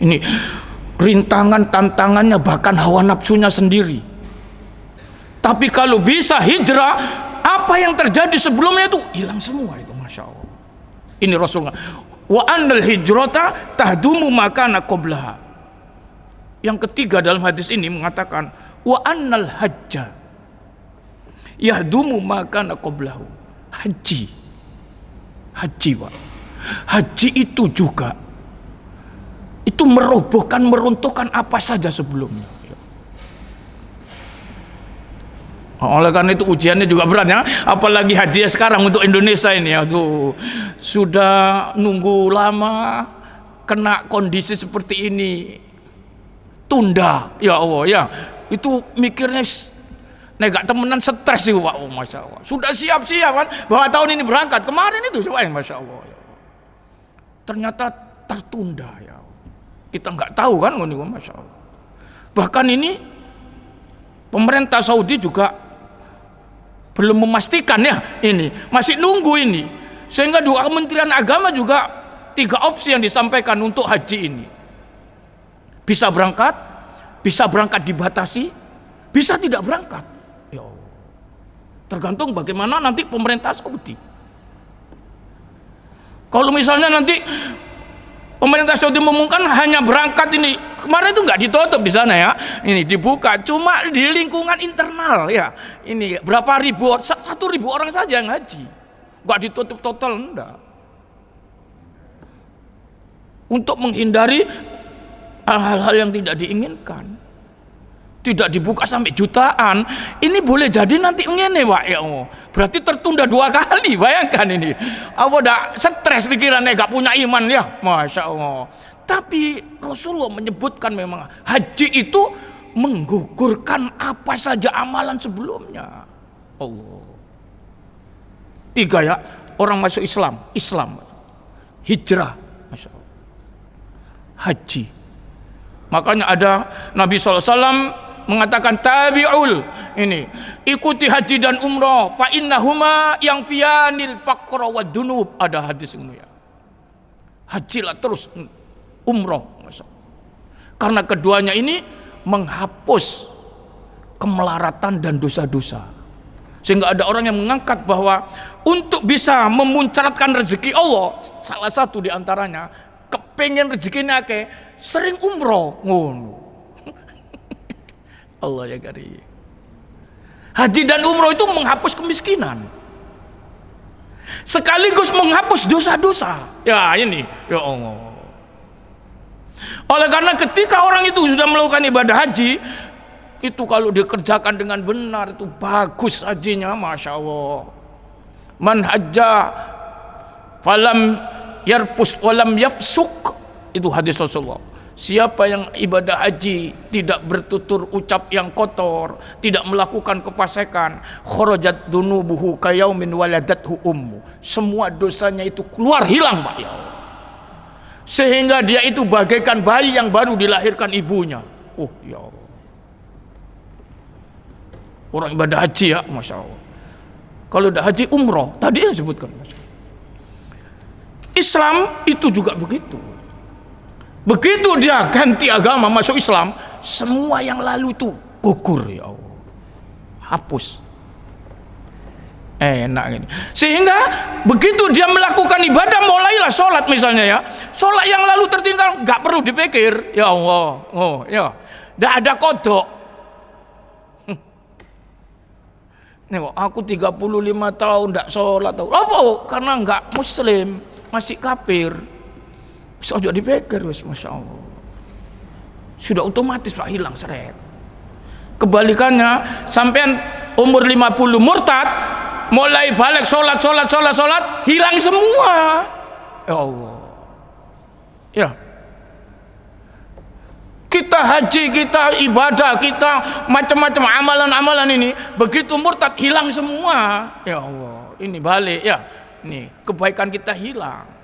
Ini rintangan, tantangannya, bahkan hawa nafsunya sendiri. Tapi kalau bisa hijrah, apa yang terjadi sebelumnya itu hilang semua itu, masya Allah. Ini Rasulullah. Wa annal hijrata tahdumu makana qablaha. Yang ketiga dalam hadis ini mengatakan wa annal hajja yahdumu makana qablahu. Haji, Pak. Haji itu juga itu merobohkan, meruntuhkan apa saja sebelumnya. Oleh karena itu ujiannya juga berat ya, apalagi haji sekarang untuk Indonesia ini ya, tuh sudah nunggu lama kena kondisi seperti ini, tunda, ya Allah ya, itu mikirnya gak temenan, stres sih Pak. Oh, masya Allah, sudah siap-siap kan bahwa tahun ini berangkat, kemarin itu coba masya Allah ya. Ternyata tertunda ya, kita nggak tahu kan, masya Allah. Bahkan ini pemerintah Saudi juga belum memastikan ya, ini masih nunggu ini, sehingga dua Kementerian Agama juga 3 opsi yang disampaikan untuk haji ini. Bisa berangkat dibatasi, bisa tidak berangkat. Ya Allah. Tergantung bagaimana nanti pemerintah Saudi. Kalau misalnya nanti pemerintah Saudi mengumumkan hanya berangkat ini, kemarin itu nggak ditutup di sana ya, ini dibuka cuma di lingkungan internal ya, ini berapa ribu, 1.000 orang saja yang haji, nggak ditutup total, enggak, untuk menghindari hal-hal yang tidak diinginkan. Tidak dibuka sampai jutaan, ini boleh jadi nanti ngene Pak ya Allah. Berarti tertunda 2 kali, bayangkan ini. Apa udah stres pikirannya, gak punya iman ya, masya Allah. Tapi Rasulullah menyebutkan memang haji itu menggugurkan apa saja amalan sebelumnya. Allah. 3 ya, orang masuk Islam, hijrah, masya Allah, haji. Makanya ada Nabi SAW mengatakan tabi'ul, ini ikuti haji dan umrah, fa innahuma yang fiyanil faqra wa dunub. Ada hadis ini ya, hajilah terus, umrah, karena keduanya ini menghapus kemelaratan dan dosa-dosa. Sehingga ada orang yang mengangkat bahwa untuk bisa memuncratkan rezeki Allah, salah satu diantaranya kepengen rezekinya sering umrah, ngono. Allah ya karim. Haji dan umrah itu menghapus kemiskinan, sekaligus menghapus dosa-dosa. Ya ini, ya Allah. Oleh karena ketika orang itu sudah melakukan ibadah haji, itu kalau dikerjakan dengan benar itu bagus hajinya, masya Allah. Man hajja falam yarfus walam yafsuk, itu hadis Rasulullah. Siapa yang ibadah haji tidak bertutur ucap yang kotor, tidak melakukan kefasikan, kharajat dunubuhu kayaumin waladathu ummu. Semua dosanya itu keluar, hilang Pak ya Allah. Sehingga dia itu bagaikan bayi yang baru dilahirkan ibunya. Oh ya Allah. Orang ibadah haji ya, masya Allah. Kalau udah haji umroh, tadi yang disebutkan, masya Allah. Islam itu juga begitu. Begitu dia ganti agama masuk Islam, semua yang lalu itu gugur ya Allah, hapus. Enak ini. Sehingga begitu dia melakukan ibadah, mulailah sholat misalnya ya, sholat yang lalu tertinggal nggak perlu dipikir, ya Allah, oh ya, nggak ada kodok. Nih aku 35 tahun nggak sholat, apa? Karena nggak muslim, masih kafir. Ojo dipikir wis, masya Allah, sudah otomatis Pak hilang seret. Kebalikannya sampean umur 50 murtad, mulai balik sholat, hilang semua. Ya Allah ya, kita haji, kita ibadah, kita macam-macam amalan-amalan ini, begitu murtad hilang semua. Ya Allah, ini balik ya, ini kebaikan kita hilang.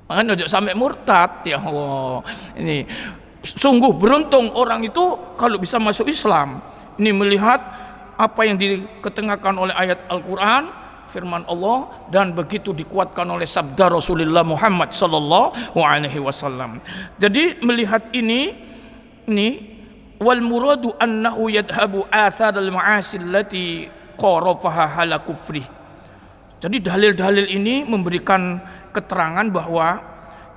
Makanya jangan sampai murtad ya Allah. Ini sungguh beruntung orang itu kalau bisa masuk Islam. Ini melihat apa yang diketengahkan oleh ayat Al-Quran, firman Allah dan begitu dikuatkan oleh sabda Rasulullah Muhammad sallallahu alaihi wasallam. Jadi melihat ini wal muradu annahu yadhabu athar al ma'asi allati qarafaha hala kufri. Jadi dalil-dalil ini memberikan keterangan bahwa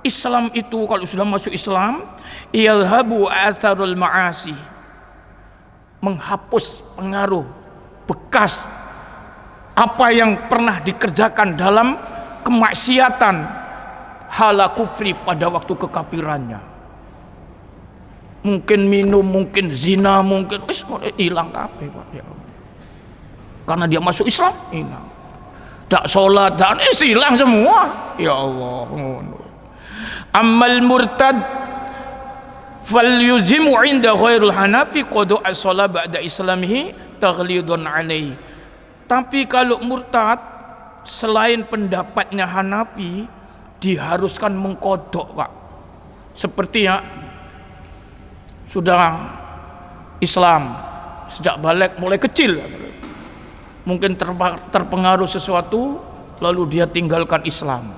Islam itu kalau sudah masuk Islam, yadhabu atharul ma'asi, menghapus pengaruh bekas apa yang pernah dikerjakan dalam kemaksiatan hala kufri pada waktu kekafirannya. Mungkin minum, mungkin zina, mungkin hilang kabeh Pak ya. Karena dia masuk Islam hilang. Tak sholat dan hilang semua. Ya Allah. Ammal murtad falyuzimu inda ghairul hanafi qadu as-shalah ba'da islamihi taghlidun alaihi. Tapi kalau murtad selain pendapatnya Hanafi diharuskan mengkodok Pak. Seperti ya sudah Islam sejak balik mulai kecil, mungkin terpengaruh sesuatu lalu dia tinggalkan Islam,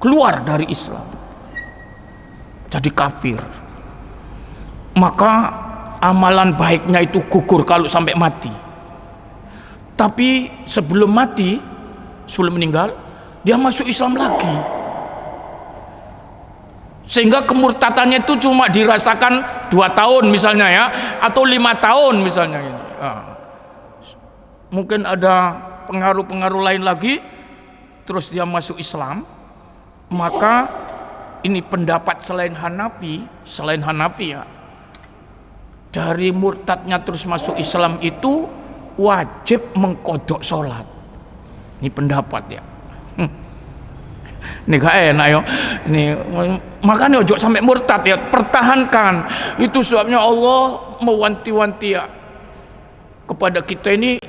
keluar dari Islam, jadi kafir, maka amalan baiknya itu gugur kalau sampai mati. Tapi sebelum mati, sebelum meninggal, dia masuk Islam lagi, sehingga kemurtadannya itu cuma dirasakan 2 tahun misalnya ya, atau 5 tahun misalnya ini. Mungkin ada pengaruh-pengaruh lain lagi, terus dia masuk Islam. Maka ini pendapat selain Hanafi ya, dari murtadnya terus masuk Islam itu wajib mengkodok sholat. Ini pendapat ya. Ini gak enak ya. Ini makanya ojo sampai murtad ya, pertahankan. Itu sebabnya Allah mewanti-wanti ya kepada kita ini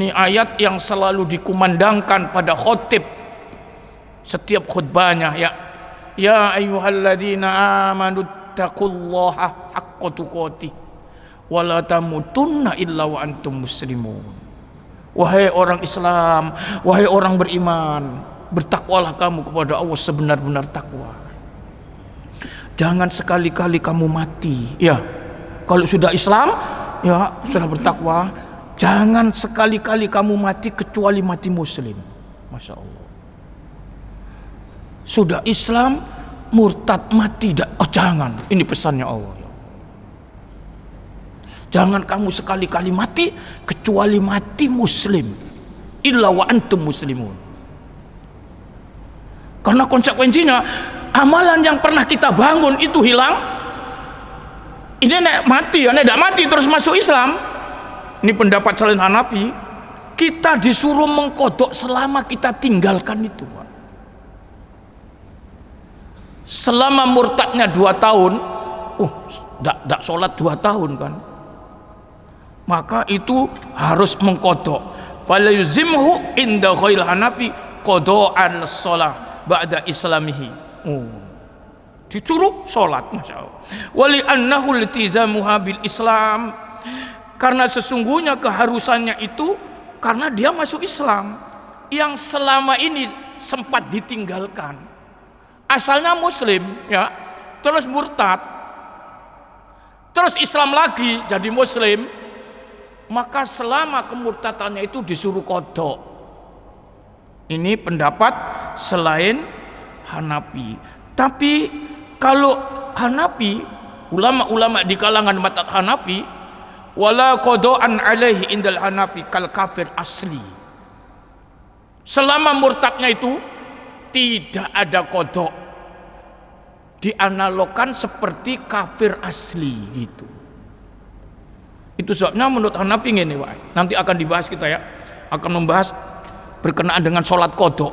ayat yang selalu dikumandangkan pada khotib setiap khutbahnya ya. Ya ayyuhalladzina amanu taqullaha haqqa tuqatih wa la tamutunna illa wa antum muslimun. Wahai orang Islam, wahai orang beriman, bertakwalah kamu kepada Allah sebenar-benar takwa. Jangan sekali-kali kamu mati ya. Kalau sudah Islam ya, sudah bertakwa, jangan sekali-kali kamu mati kecuali mati muslim. Masya Allah. Sudah Islam murtad mati, jangan. Ini pesannya Allah. Jangan kamu sekali-kali mati kecuali mati muslim. Illa wa antum muslimun. Karena konsekuensinya amalan yang pernah kita bangun itu hilang. Ini nek mati ya, nek tidak mati terus masuk Islam. Ini pendapat selain Hanafi. Kita disuruh mengkodok selama kita tinggalkan itu. Selama murtadnya 2 tahun, tidak sholat 2 tahun kan, maka itu harus mengkodok. Falayuzimhu inda ghairil hanafi qada'an shalah ba'da islamihi. Disuruh sholat, masya Allah. Wali annahu iltizamuha bil Islam, karena sesungguhnya keharusannya itu karena dia masuk Islam yang selama ini sempat ditinggalkan. Asalnya muslim ya, terus murtad, terus Islam lagi jadi muslim, maka selama kemurtadannya itu disuruh kodok. Ini pendapat selain Hanafi. Tapi kalau Hanafi, ulama-ulama di kalangan mazhab Hanafi, wala qada'an alaihi indal Hanafi kal kafir asli. Selama murtadnya itu tidak ada kodok, dianalogkan seperti kafir asli gitu. Itu sebabnya menurut Hanafi ini Pak, nanti akan dibahas kita ya, akan membahas berkenaan dengan sholat kodok.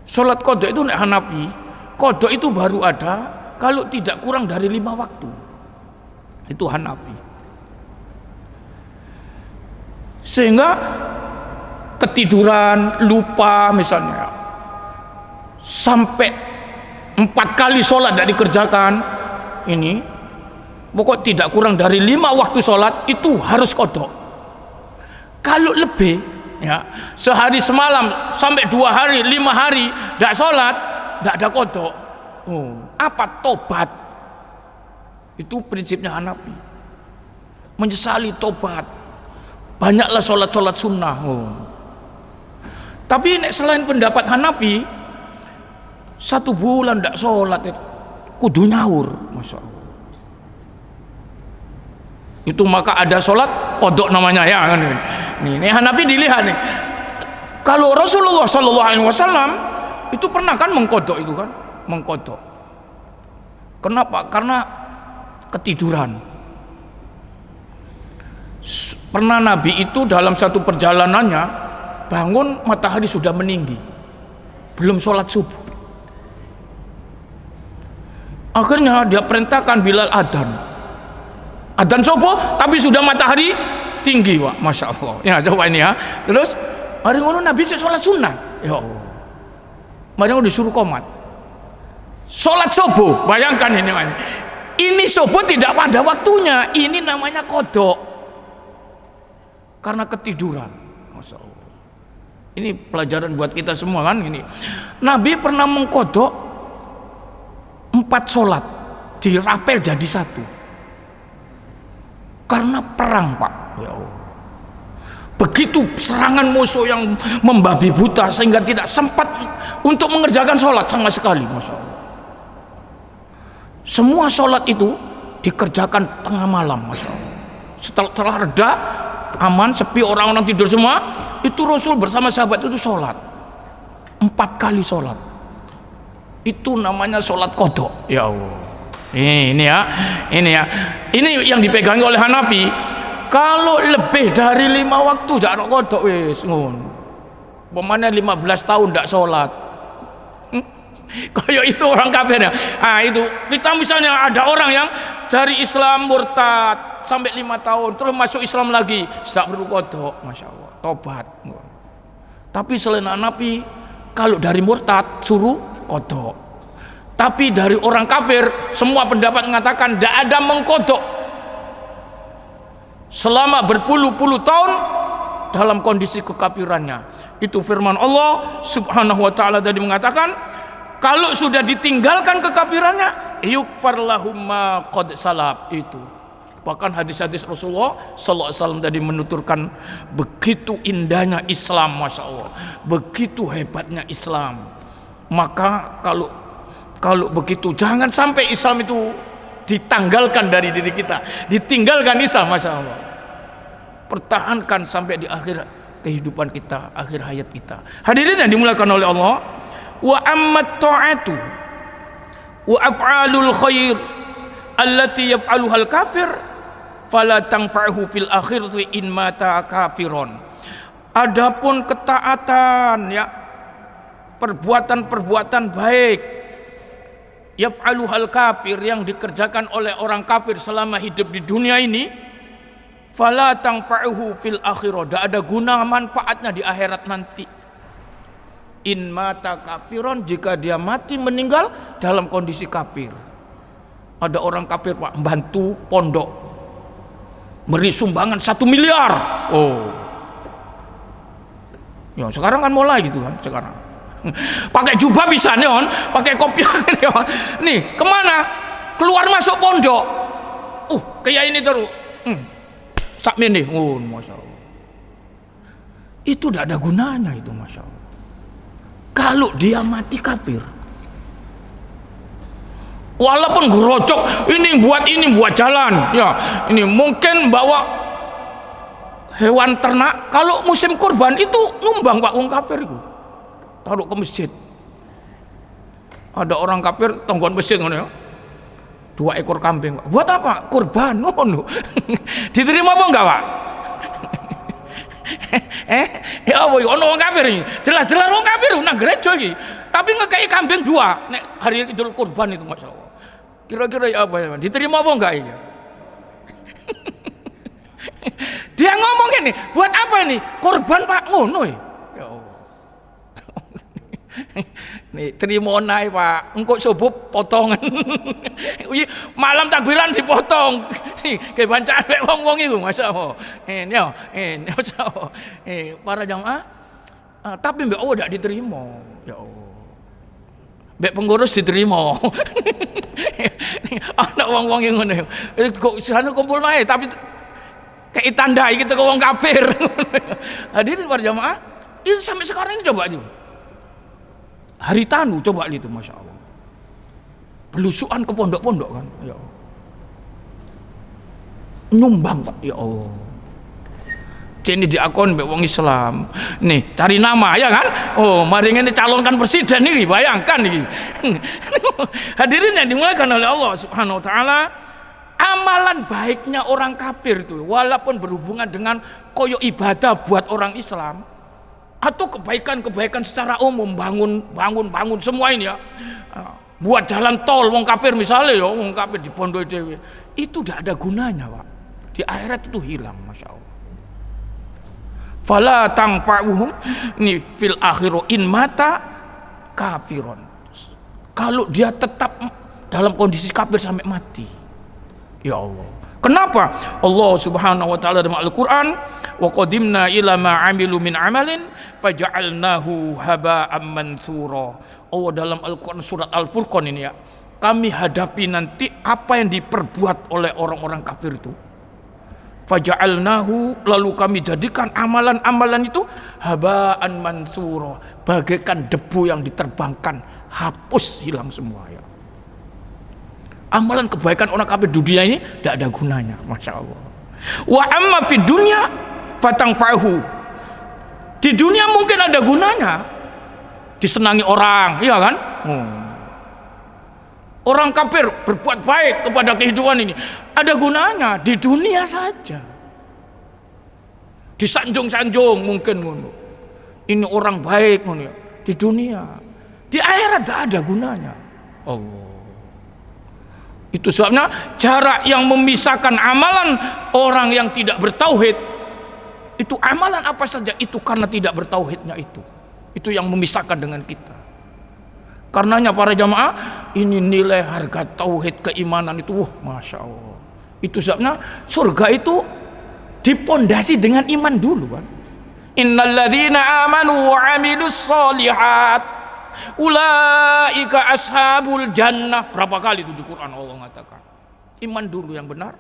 Sholat kodok itu Hanafi, kodok itu baru ada kalau tidak kurang dari 5 waktu. Itu Hanafi. Sehingga ketiduran, lupa misalnya, sampai 4 kali sholat tidak dikerjakan, ini pokok tidak kurang dari 5 waktu sholat itu harus kodok. Kalau lebih ya, sehari semalam sampai 2 hari, 5 hari tidak sholat, tidak ada kodok. Apa tobat? Itu prinsipnya Hanafi. Menyesali, tobat. Banyaklah sholat sunnah. Tapi selain pendapat Hanafi, 1 bulan tidak sholat kudu nyaur, masya Allah. Itu maka ada sholat kodok namanya ya kan. Ini Hanafi dilihat nih. Kalau Rasulullah SAW itu pernah kan mengkodok itu kan, mengkodok. Kenapa? Karena ketiduran. Pernah Nabi itu dalam satu perjalanannya bangun matahari sudah meninggi, belum sholat subuh. Akhirnya dia perintahkan Bilal adzan subuh tapi sudah matahari tinggi, Pak. Masya Allah ya, coba ini ya. Terus hari ngono Nabi sholat sunnah, ya Allah, makanya disuruh komat sholat subuh. Bayangkan ini subuh tidak pada waktunya, ini namanya kodok karena ketiduran. Masya Allah, ini pelajaran buat kita semua kan. Ini Nabi pernah mengkodok 4 sholat dirapel jadi 1 karena perang, Pak. Ya Allah, begitu serangan musuh yang membabi buta sehingga tidak sempat untuk mengerjakan sholat sama sekali. Masya Allah, semua sholat itu dikerjakan tengah malam. Masya Allah, setelah reda, aman, sepi, orang-orang tidur semua, itu Rasul bersama sahabat itu sholat 4 kali sholat. Itu namanya sholat kodok. Ya Allah, ini yang dipegang oleh Hanafi. Kalau lebih dari 5 waktu tidak kodok wis ngono. Pemane 15 tahun tidak sholat. Kayak itu orang kafir ya. Itu kita misalnya ada orang yang dari Islam murtad sampai 5 tahun terus masuk Islam lagi, tidak perlu kodok, masya Allah, tobat. Tapi selain Hanafi, kalau dari murtad suruh kodok. Tapi dari orang kafir semua pendapat mengatakan tidak ada mengkodok selama berpuluh-puluh tahun dalam kondisi kekafirannya. Itu firman Allah Subhanahu wa taala tadi mengatakan, kalau sudah ditinggalkan kekafirannya, yukfar lahum ma qad salaf. Itu bahkan hadis-hadis Rasulullah sallallahu alaihi wasallam tadi menuturkan begitu indahnya Islam, masya Allah, begitu hebatnya Islam. Maka kalau begitu jangan sampai Islam itu ditanggalkan dari diri kita, ditinggalkan Islam, masya Allah. Pertahankan sampai di akhir kehidupan kita, akhir hayat kita. Hadirin yang dimuliakan oleh Allah, wa ammat ta'atu wa af'alul khair allati yaf'aluhal kafir fala tanfa'uhu fil akhirati in mata kafiron. Adapun ketaatan ya, perbuatan-perbuatan baik yaf'aluhal kafir yang dikerjakan oleh orang kafir selama hidup di dunia ini, fala tanfa'uhu fil akhirah, tidak ada guna manfaatnya di akhirat nanti. In mata kafiron, jika dia mati meninggal dalam kondisi kafir. Ada orang kafir, Pak, bantu pondok beri sumbangan 1 miliar. Ya sekarang kan mulai gitu kan sekarang. Pakai jubah bisa nih on, pakai kopiah nih kemana? Keluar masuk pondok. Kayak ini terus. Sakmen nih, masya Allah. Itu tidak ada gunanya itu, masya Allah. Kalau dia mati kafir, walaupun gerocok ini buat jalan, ya ini mungkin bawa hewan ternak. Kalau musim kurban itu numbang, Pak, wong kafir itu taruh ke masjid. Ada orang kafir tonggon masjid ngono ya, 2 ekor kambing, Pak. Buat apa? Kurban. Diterima apa enggak, Pak? Ya apa ya, ono wong kafir iki. Jelas-jelas wong kafir nang gereja iki, tapi ngekei kambing 2 nek hari Idul Kurban itu, masyaallah. Kira-kira ya apa ya? Diterima apa enggak ini? Dia ngomong ini, buat apa ini? Kurban, Pak, ngono ya. Ya Allah. Nih terima naik Pak, engkau subuh potongan. Malam takbiran dipotong. Kayak bancaan wong-wong itu, masya Allah. Masya Allah. Para jamaah, tapi mbak Allah tidak diterima. Ya Allah. Mbak pengurus diterima. Anak wong-wong yang ngono. Kok sana kumpul naik, tapi kayak tandai gitu ke wong kafir. Hadirin para jamaah, itu sampai sekarang ini coba aja. Hari Tanu coba itu, masya Allah. Belusuan ke pondok-pondok kan, ya Allah. Nyumbang Pak, ya Allah. Ini diakon mbek wong Islam. Nih cari nama ya kan? Oh, mari ini calonkan presiden nih, bayangkan nih. Hadirin yang dimuliakan oleh Allah Subhanahu Wa Taala, amalan baiknya orang kafir tuh, walaupun berhubungan dengan koyo ibadah buat orang Islam. Atau kebaikan-kebaikan secara umum, bangun semua ini ya, buat jalan tol wong kafir misalnya ya, wong kafir di pondok dewe itu tidak ada gunanya Pak, di akhirat itu hilang, masya Allah. Fala tangfa'uhum ni fil akhiru in mata kafiron, kalau dia tetap dalam kondisi kafir sampai mati, ya Allah. Kenapa? Allah Subhanahu wa taala dalam Al-Qur'an, wa qadimna ila ma 'amilu min 'amalin faja'alnahu haba'an mansura. Allah dalam Al-Qur'an surat Al-Furqan ini ya. Kami hadapi nanti apa yang diperbuat oleh orang-orang kafir itu. Faja'alnahu, lalu kami jadikan amalan-amalan itu haba'an mansura, bagaikan debu yang diterbangkan, hapus, hilang semua ya. Amalan kebaikan orang kafir dunia ini tidak ada gunanya, masya Allah. Wa amma fid dunya fatangfahu, di dunia mungkin ada gunanya, disenangi orang, iya kan? Orang kafir berbuat baik kepada kehidupan ini ada gunanya di dunia saja, disanjung-sanjung mungkin ini orang baik di dunia, di akhirat tidak ada gunanya. Allah. Itu sebabnya jarak yang memisahkan amalan orang yang tidak bertauhid, itu amalan apa saja itu karena tidak bertauhidnya itu yang memisahkan dengan kita. Karenanya para jamaah, ini nilai harga tauhid keimanan itu, masya Allah. Itu sebabnya surga itu dipondasi dengan iman dulu kan. Innalladzina amanu wa amilus solihat ulaika ashabul jannah. Berapa kali itu di Quran Allah mengatakan iman dulu yang benar,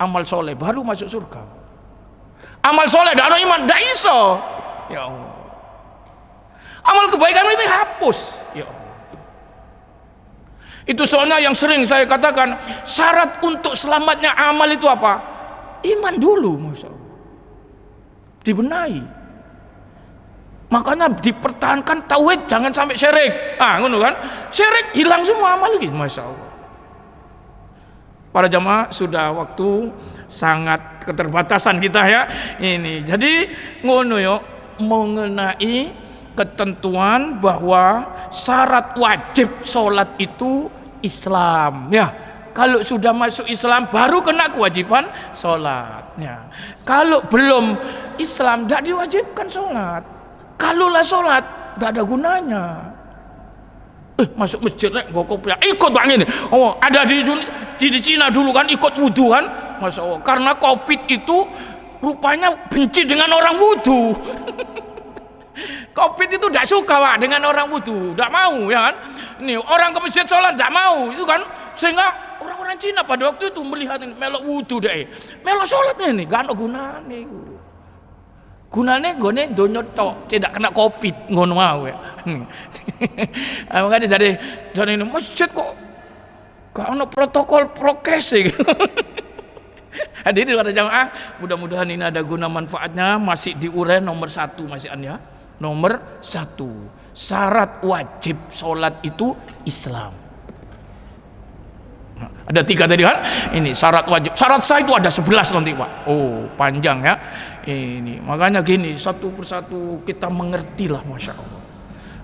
amal soleh baru masuk surga. Amal soleh dan iman tidak iso, ya Allah. Amal kebaikan itu hapus, ya Allah. Itu soalnya yang sering saya katakan, syarat untuk selamatnya amal itu apa? Iman dulu, masya Allah. Dibenahi. Makanya dipertahankan tauhid, jangan sampai syirik. Ngono kan? Syirik hilang semua amal lagi, masya Allah. Para jamaah, sudah waktu sangat keterbatasan kita ya. Ini. Jadi ngono yo, mengenai ketentuan bahwa syarat wajib sholat itu Islam ya. Kalau sudah masuk Islam baru kena kewajiban sholat ya. Kalau belum Islam tidak diwajibkan sholat. Kalaulah sholat tidak ada gunanya. Masuk masjid ikut bang ini. Oh, ada di Cina dulu kan ikut wudhu kan, masya Allah. Karena COVID itu rupanya benci dengan orang wudhu. COVID itu tidak suka Pak dengan orang wudhu, tidak mau ya kan. Ini orang ke masjid sholat tidak mau itu kan, sehingga orang-orang Cina pada waktu itu melihat ini melok wudhu deh, melok sholatnya ini gak ada gunanya. Gunanya gone donya tok, tidak kena COVID ngono mau ya. Makanya jadi ini masjid kok gak ada protokol prokes gitu. Hadirin para jamaah, mudah-mudahan ini ada guna manfaatnya. Masih diurai nomor 1 masih ya. Nomor 1, syarat wajib sholat itu Islam. Nah, ada 3 tadi kan? Ini syarat wajib. Syarat sah itu ada 11 nanti Pak. Oh panjang ya. Ini makanya gini, satu persatu kita mengerti lah, masya Allah.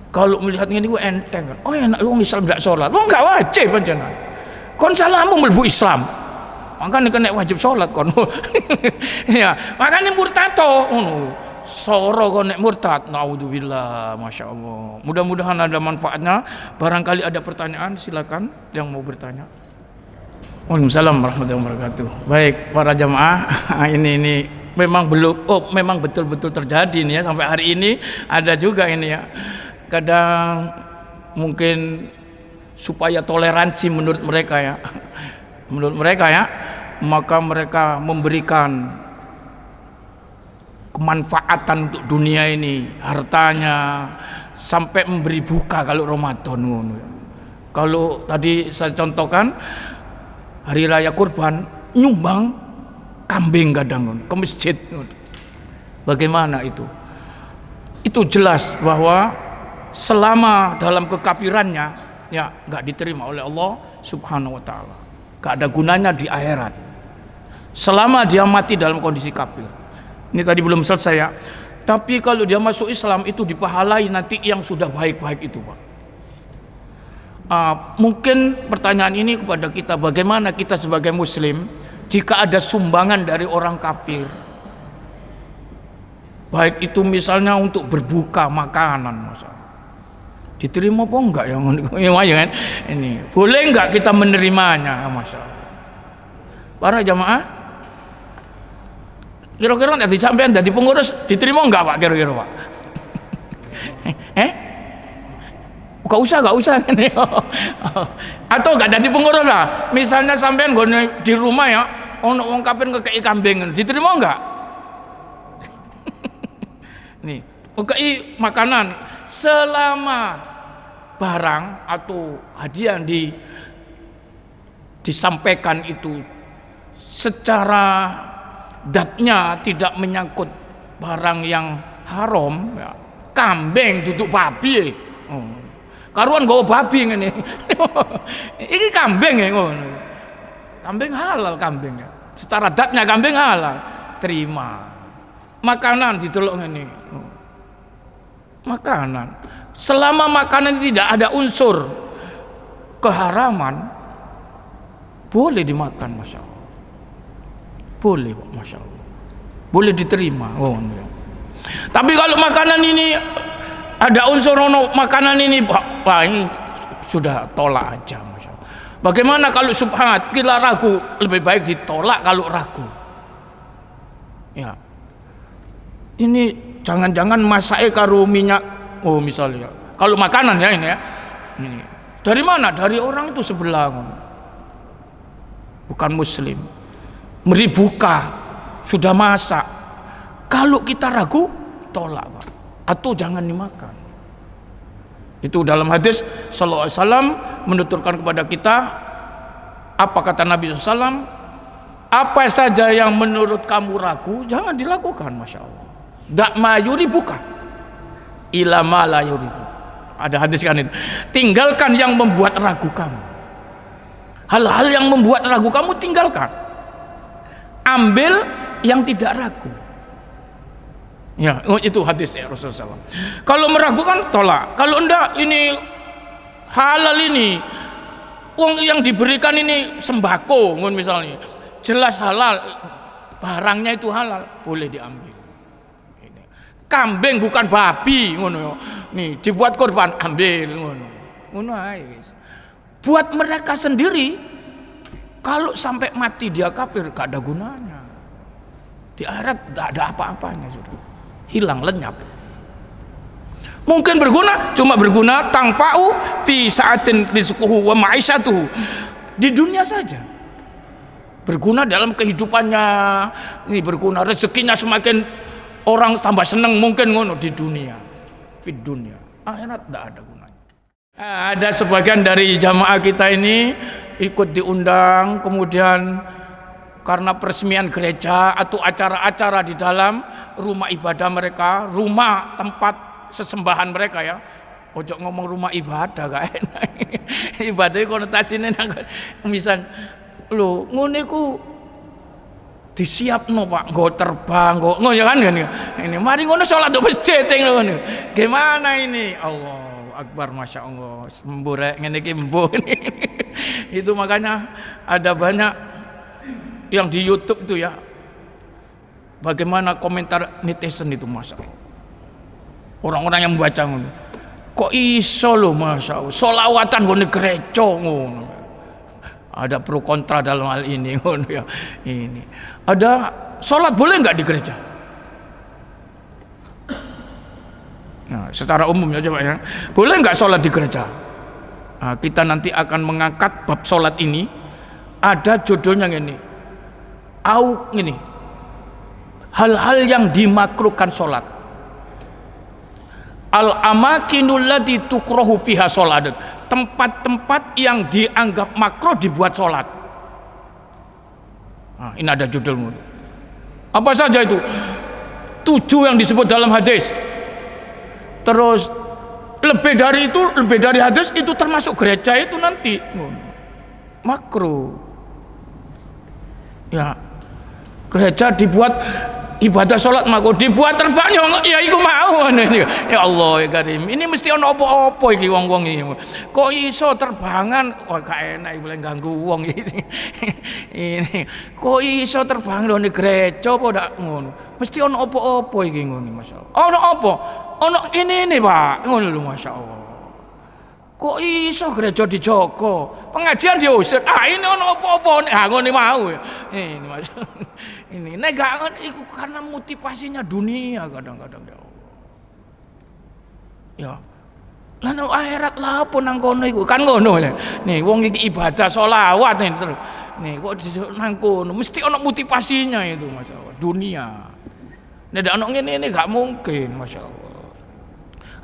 Kalau melihat ini gue enteng kan. Oh enak orang Islam tidak sholat. Oh enggak wajib panjenengan. Kon salamu mlebu Islam. Makanya kena wajib sholat kon. Ya, makanya murtato. soro kok nek murtad. Naudzubillah, masya Allah. Mudah-mudahan ada manfaatnya. Barangkali ada pertanyaan, silakan yang mau bertanya. Waalaikumsalam warahmatullahi wabarakatuh. Baik para jamaah, ini memang memang betul-betul terjadi nih ya, sampai hari ini ada juga ini ya. Kadang mungkin supaya toleransi menurut mereka ya, maka mereka memberikan kemanfaatan untuk dunia ini, hartanya, sampai memberi buka kalau Ramadan. Kalau tadi saya contohkan hari raya kurban, nyumbang kambing kadang ke masjid. Bagaimana itu? Itu jelas bahwa selama dalam kekafirannya ya nggak diterima oleh Allah Subhanahu wa taala. Nggak ada gunanya di akhirat. Selama dia mati dalam kondisi kafir. Ini tadi belum selesai ya. Tapi kalau dia masuk Islam itu dipahalai nanti yang sudah baik-baik itu, Pak. Mungkin pertanyaan ini kepada kita, bagaimana kita sebagai muslim jika ada sumbangan dari orang kafir, baik itu misalnya untuk berbuka makanan, diterima apa enggak ya? Kan? Ini boleh enggak kita menerimanya, Masya Allah. Para jamaah, kira-kira nanti sampean jadi pengurus diterima enggak, Pak? Kira-kira, Pak? Gak usah ini. Atau gak jadi pengurus lah. Misalnya sampean di rumah ya, orang kafir ngekei kambing, diterima enggak? Nih, ngekei makanan selama barang atau hadiah disampaikan itu secara datnya tidak menyangkut barang yang haram ya. Kambing duduk babi. Karuan nggawa babi ngene. Iki kambing ya ngono. Kambing halal kambingnya. Secara datnya kambing halal. Terima. Makanan didelok ngene. Makanan. Selama makanan tidak ada unsur keharaman, boleh dimakan, Masya Allah. Boleh, Masya Allah. Boleh diterima. Tapi kalau makanan ini ada unsur makanan ini, wah ini sudah tolak aja, Masya Allah. Bagaimana kalau subhanat kita ragu, lebih baik ditolak kalau ragu. Ya, ini jangan-jangan masake karo minyak, misalnya. Kalau makanan ya ini ya, ini dari mana? Dari orang itu sebelah, bukan muslim. Beri buka, sudah masak. Kalau kita ragu, tolak, Pak. Atau jangan dimakan. Itu dalam hadis sallallahu alaihi wasallam menuturkan kepada kita, apa kata Nabi SAW, apa saja yang menurut kamu ragu jangan dilakukan, Masya Allah. Dak ma yuribuka ila ma la yuribu. Ada hadis kan itu. Tinggalkan yang membuat ragu kamu. Hal-hal yang membuat ragu kamu tinggalkan. Ambil yang tidak ragu. Ya, itu hadis ya Rasulullah SAW. Kalau meragukan tolak. Kalau enggak ini halal ini, uang yang diberikan ini sembako, misalnya jelas halal, barangnya itu halal, boleh diambil. Kambing bukan babi, ngono. Nih dibuat korban, ambil, ngono aja. Buat mereka sendiri, kalau sampai mati dia kafir, gak ada gunanya. Di akhirat gak ada apa-apanya sudah. Hilang, lenyap. Mungkin berguna, cuma berguna tangfa'u fi sa'atin rizquhu wa ma'isyatuhu. Di dunia saja. Berguna dalam kehidupannya, ini berguna rezekinya, semakin orang tambah senang mungkin ngono di dunia. Di dunia. Akhirat tidak ada gunanya. Ada sebagian dari jamaah kita ini ikut diundang, kemudian karena peresmian gereja atau acara-acara di dalam rumah ibadah mereka, rumah tempat sesembahan mereka ya. Ojo ngomong rumah ibadah gak enak. Ibadah konotasinya misal lho ngene ku disiapno Pak, nggo terbang, nggo ya kan ini. Mari ngono salat di masjid sing ngono. Gimana ini? Allahu Akbar, Masya Allah. Semburek ngene iki mbuh. Itu makanya ada banyak yang di YouTube itu ya, Bagaimana komentar netizen itu, Masya Allah. Orang-orang yang membaca ngono. Kok iso lho, Masya Allah, sholawatan ngene gereja ngono. Ada pro kontra dalam hal ini ngono ya. Ini. Ada sholat boleh nggak di gereja? Nah, secara umumnya coba ya. Boleh nggak sholat di gereja? Nah, kita nanti akan mengangkat bab sholat ini. Ada judulnya gini. Gini. Hal-hal yang dimakruhkan sholat. Al-amakinul lati tukrahu fiha sholat. Tempat-tempat yang dianggap makruh dibuat sholat. Nah, ini ada judulnya. Apa saja itu? 7 yang disebut dalam hadis. Terus lebih dari hadis itu termasuk gereja itu nanti makruh. Ya, gereja dibuat ibadah sholat makruh, dibuat terbang ya iku mau. Ya Allah ya Karim, ini mesti ono apa-apa iki wong-wong iki. Kok iso terbangan? Wah gak enak boleh ganggu wong iki. Ini kok iso terbang di gereja apa ndak ngono? Mesti ono apa-apa iki ngono, masyaallah. Ono apa? Ono ini Pak, ngono lho masyaallah. Kok iso gereja dijogo, pengajian diusir. Ini ono apa-apa? Ngono mau. Ini masyaallah. Ini nek gak iku karena motivasinya dunia kadang-kadang ya Allah. Ya. Lah nang akhirat lah apa nang kono iku kan ngono ya. Nih wong iki ibadah sholawat nih terus. Nih kok nang kono mesti ono motivasinya itu masyaallah. Dunia. Nek ndak ono ngene ini gak mungkin masyaallah.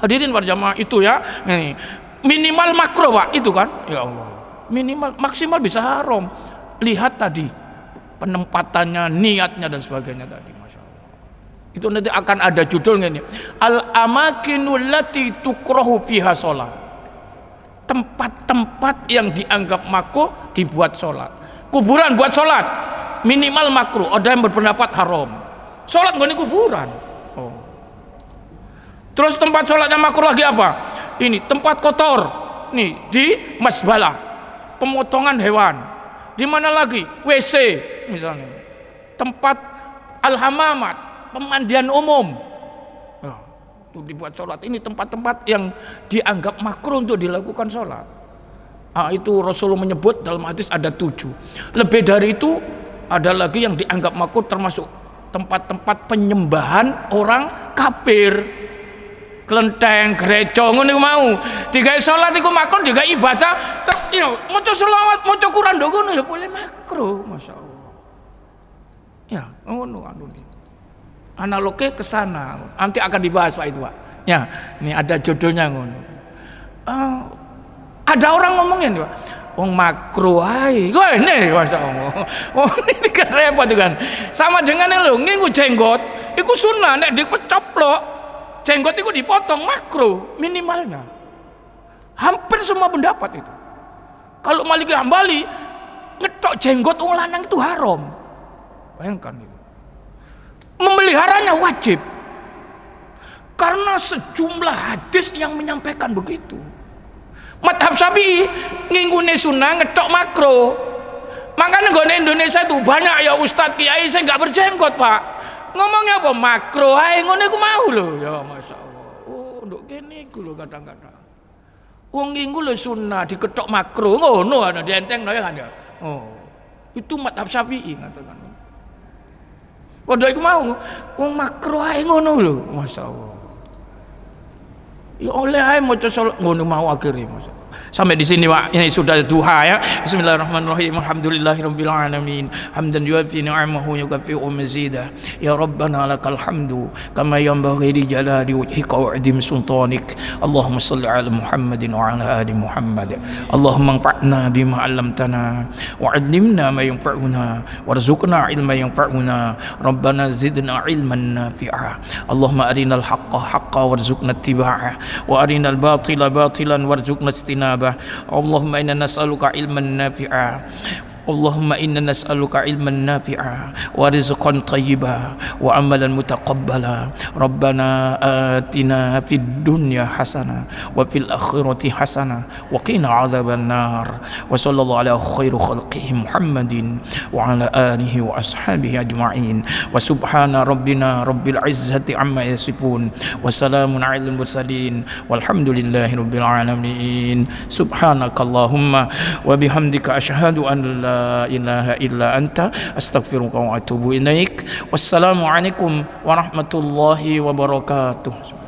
Hadirin berjamaah itu ya. Nih minimal makro Pak itu kan. Ya Allah. Minimal maksimal bisa haram. Lihat tadi penempatannya, niatnya dan sebagainya tadi, Masya Allah. Itu nanti akan ada judulnya ini. Al-amakinul lati tukrahu fiha sholat. Tempat-tempat yang dianggap makruh dibuat sholat. Kuburan buat sholat minimal makruh. Ada yang berpendapat haram. Sholat nggak di kuburan. Oh. Terus tempat sholatnya makruh lagi apa? Ini tempat kotor. Nih di masbalah, pemotongan hewan. Di mana lagi? WC misalnya. Tempat al-hamamat, pemandian umum. Nah, itu dibuat sholat. Ini tempat-tempat yang dianggap makruh untuk dilakukan sholat. Nah, itu Rasulullah menyebut dalam hadis ada 7. Lebih dari itu ada lagi yang dianggap makruh termasuk tempat-tempat penyembahan orang kafir. Kelenteng, gereja ngono mau. Digawe salat iku makruh, digawe ibadah, maca selawat, maca Quran ngono ya boleh makruh, masyaallah. Ya, ngono anu. Analoge ke sana. Nanti akan dibahas Pak itu, Pak. Ya, ini ada judulnya ngono. Ada orang ngomongin, Pak. Wong makruh ae. Wah, ini masyaallah. Oh, ini kan repot kan. Sama dengan lho nginggu jenggot, iku sunah nek dipecoplok. Jenggot itu dipotong makruh minimalnya. Hampir semua pendapat itu. Kalau Maliki Hambali ngetok jenggot wong lanang itu haram. Bayangkan itu. Memeliharanya wajib. Karena sejumlah hadis yang menyampaikan begitu. Madhab Syafi'i nginggune sunah ngetok makruh. Makanya nggone Indonesia itu banyak ya ustadz kiai saya nggak berjenggot Pak. Ngomongnya apa makro ae ngono iku mau lho ya masyaallah. Oh nduk kene iku lho kadang-kadang. Wong nginggu lho sunah diketok makro ngono ana dientengno ya kan ya. Oh. Itu madhab Syafi'i ngatakan. Padha iku mau wong makro ae ngono lho masyaallah. Ya oleh ae maca salat ngono mau akhire masyaallah. Sampai di sini Pak, ini sudah duha ya. Bismillahirrahmanirrahim. Alhamdulillahirabbil alamin. Hamdan yuwaffi ni'amahu yukafi'u mazidah. Ya Rabbana lakal hamdu kama yanbaghi li jalali wajhika wa 'azimi sultanik. Allahumma shalli 'ala Muhammadin wa 'ala ali Muhammad. Allahumma anfa'na bima 'allamtana wa 'allimna ma yanfa'una warzuqna 'ilman yanfa'una. Rabbana zidna 'ilman nafi'a. Allahumma arinal haqqa haqqan warzuqna ittiba'ah wa arinal batila batilan warzuqna ijtinabah. Allahumma inna nas'aluka ilman nafi'a Allahumma inna nas'aluka ilman nafi'a wa rizqan thayyiba wa amalan mutaqabbala. Rabbana atina fid dunya hasanah wa fil akhirati hasanah wa qina adzaban nar. Wa sallallahu ala khairu khalqihi Muhammadin wa ala alihi wa ashabihi ajma'in. Wa subhana rabbina rabbil izzati amma yasifun wa salamun alal mursalin walhamdulillahi rabbil alamin. Subhanakallahumma wa bihamdika asyhadu an la ilaha illa anta astaghfiruka wa atubu ilaik. Wassalamualaikum warahmatullahi wabarakatuh.